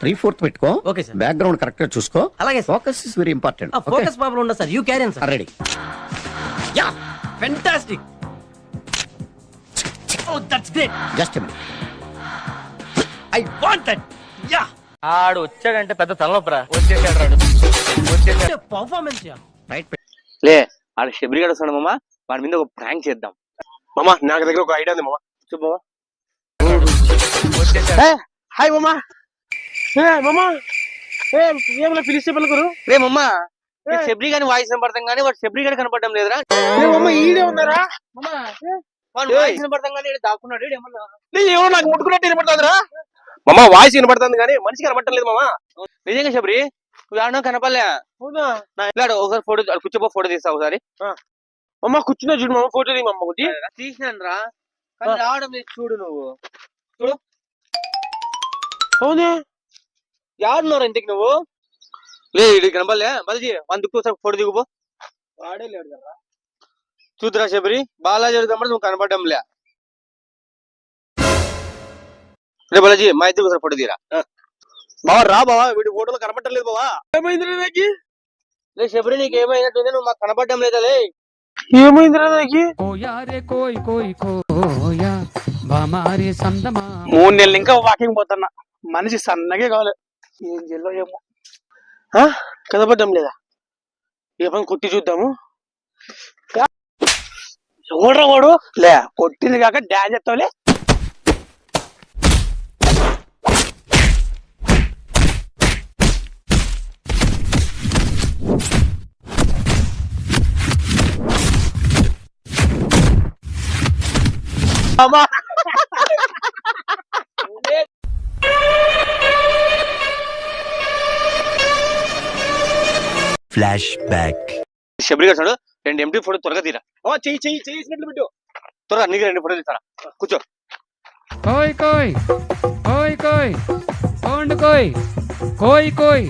3/4 పెట్టుకో. Okay sir. Background correct గా చూసుకో. అలాగే sir. Focus is very important. Focus problem ఉండదు sir. You carry sir. Ready. Yeah fantastic. Oh that's great. Just minute. I want that. యా ఆడు వచ్చాడంటే పెద్ద తలనొప్పరా. వచ్చేసాడు రాడు. వచ్చేసాడు. Performance yeah. రైట్. లే ఆడ శబరిగాడు వస్తాడు మామ. వాడి మీద ఒక ప్రాంక్ చేద్దాం. మామా నాకు దగ్గర ఒక ఐడియా ఉంది మామా. చూపు వచ్చేసాడు. హాయ్ మామా. మామా ఏమన్నా పిలిస్తే పలుకురు. రే మమ్మ శబరి గాని వాయిస్ వినపడతాం కానీ వాడు శబరి గాని కనపడడం లేదురా. ఈడే ఉన్నారా? వాడు వాయిస్ వినపడతాం కానీ దాక్కున్నాడు. ఏమన్నా ఏమో నాకు ముట్టుకున్నట్టు వినపడుతుందిరా. మామా వాయిస్ వినపడుతుంది కానీ మనిషి కనపడటం లేదు మామా. నిజంగా శబరి నువ్వు ఆడనో కనపడలే. అవునా? ఒకసారి ఫోటో కూర్చోబో. ఫోటో తీస్తా ఒకసారి. మామా కూర్చున్నా చూడు మామా. ఫోటో తీ మామ. తీసినాను రా కానీ రావడం లేదు. చూడు నువ్వు చూడు. అవునే యాడున్నారు ఇంటికి నువ్వు? లే ఇటు కనపడలే. మళ్ళీ వన్ దుక్కు ఒకసారి ఫోటో దిగుపో. వాడే లేడు కదా. చూద్దురా శబరి బాలాజీ అడుగుతామంటే నువ్వు కనపడడం లే. రే బాలాజీ మా ఇద్దరు ఒకసారి ఫోటో తీరా. బావా రా బావా. వీడి ఫోటోలో కనపడటం లేదు బావా. ఏమైందిరా నాకు? లే శబరి నీకు ఏమైనట్టుంది? నువ్వు మాకు కనపడడం లేదా? లే ఏమైందిరా నాకు? 3 నెలలు ఇంకా వాకింగ్ పోతున్నా. మనిషి సన్నగే కావాలి. ఏం చేయాలో ఏమో. కనపడడం లేదా? ఏ పని కొట్టి చూద్దాము. ఎవడ్రా వాడు? లే కొట్టింది కాక డాన్స్ చెప్తావులే. Flash back. శబరి గారు 2 ఎంటీ ఫోటో త్వరగా తీరా. చేసినట్లు పెట్టు. త్వరగా నీకు 2 ఫోటో తీస్తారా. కూర్చో. कोई कोई कोई कोई कौन कोई कोई कोई